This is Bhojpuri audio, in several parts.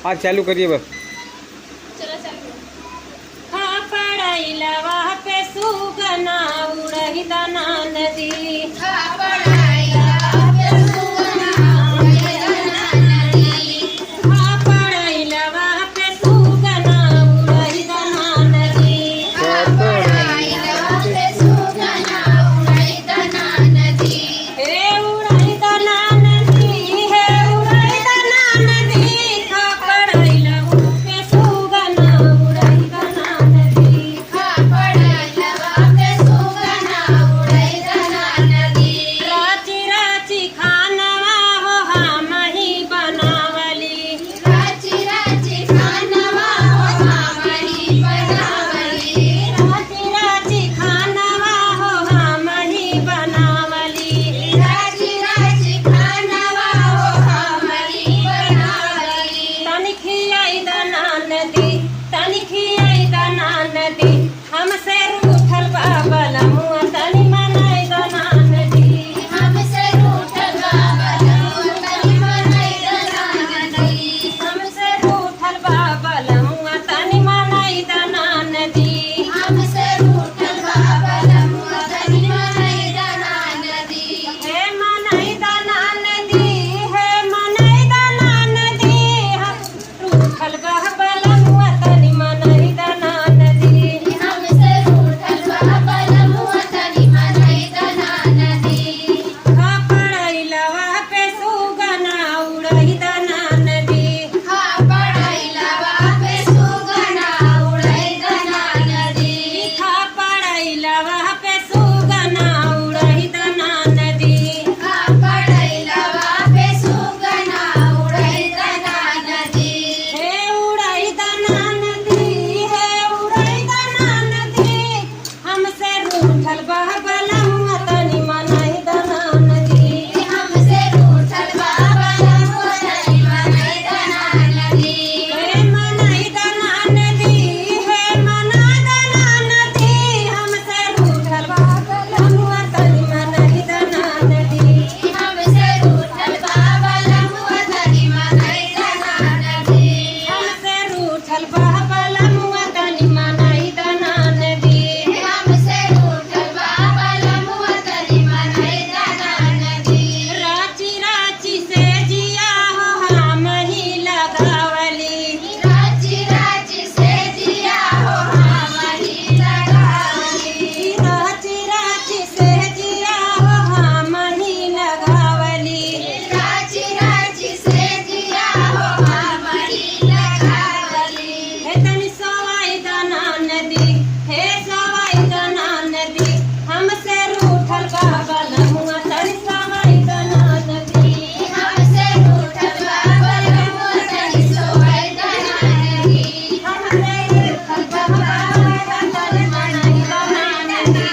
आज चालू करिए बस। चलो चालू। हाँ पढ़ाईला वहाँ पे सुगना उड़ही दाना नदी। हाँ पढ़ाईला वहाँ पे सुगना उड़ही दाना नदी। हाँ पढ़ाईला वहाँ पे सुगना उड़ही दाना नदी। हाँ पढ़ाईला वहाँ पे सुगना उड़ही दाना नदी। हे उड़ही दाना नदी, हे उड़ही दाना नदी। हाँ पढ़ाईला वहाँ पे सुगना उड़ही दाना नदी। हाँ पढ़ाईला वहाँ पे सुगना उड़ही दाना नदी। राची राची खानवा हो हम ही बनावली। राची राची खानवा हो हम ही बनावली। राची राची खानवा हो हम ही बनावली। राची राची खानवा हो हम ही बनावली। तनिखियाई दाना नदी, तनिखियाई दाना नदी। हमसे रूठल बाबल मुआ तनि मनाई दाना नदी। हमसे रूठल बाबल मुआ तनि मनाई दाना नदी। हमसे रूठल बाबल मुआ तनि मनाई दाना नदी। हमसे रूठल बाबल मुआ तनि मनाई दाना नदी। हे मनाई दाना नदी, हे मनाई दाना नदी। रूठल बाबल मुआ तनि मनाई दाना नदी। हमसे रूठल बाबल मुआ तनि मनाई दाना नदी। हाँ पढ़ाईला वहाँ पे सुगना उड़ही दाना नदी। हाँ पढ़ाईला वहाँ पे सुगना उड़ही दाना नदी। हाँ पढ़ाईला वहाँ पे सुगना उड़ही दाना नदी। हाँ पढ़ाईला वहाँ पे सुगना उड़ही दाना नदी। हे उड़ही दाना नदी, हे उड़ही दाना नदी। हमसे रूठल बाबल मुआ तनि मनाई दाना नदी। हमसे रूठल बाबल मुआ तनि मनाई दाना नदी। हे मनाई दाना नदी, हे मनाई दाना नदी। हमसे रूठल बाबल मुआ तनि मनाई दाना नदी। हमसे रूठल बाबल मुआ तनि मनाई दाना नदी। हमसे रूठल बाबल मुआ तनि मनाई दाना नदी। हमसे रूठल बाबल मुआ तनि मनाई दाना नदी। राची राची से जिया हो हम ही लगावली। राची राची से जिया हो हम ही लगावली। राची राची से जिया हो हम ही लगावली। राची राची से जिया हो हम ही लगावली। हे तनि सवाई दाना नदी, हे सवाई दाना नदी। हमसे रूठल बाबल मुआ तनि सवाई दाना नदी। हमसे रूठल बाबल मुआ तनि सवाई दाना नदी। हमसे रूठल बाबल मुआ तनि मनाई दाना नदी।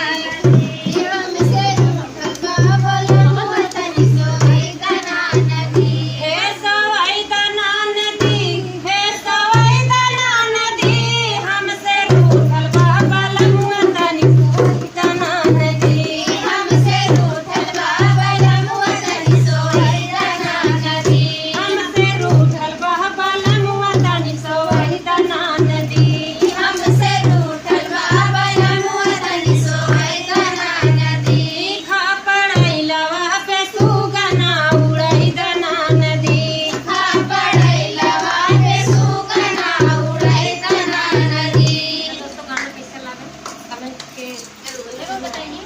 हमसे रूठल बाबल मुआ तनि सवाई दाना नदी। हे सवाई दाना नदी, हे सवाई दाना नदी। हमसे रूठल बाबल मुआ तनि सवाई दाना नदी। हमसे रूठल बाबल मुआ तनि सवाई दाना नदी। हमसे रूठल बाबल मुआ तनि सवाई दाना नदी। हमसे रूठल बाबल मुआ तनि सवाई दाना नदी। खा पढ़ाईला वहाँ पे सुगना उड़ही दाना नदी। खा पढ़ाईला वहाँ पे सुगना उड़ही दाना नदी। दोस्तों गाना कैसा लगा कमेंट के जरूर बताइए।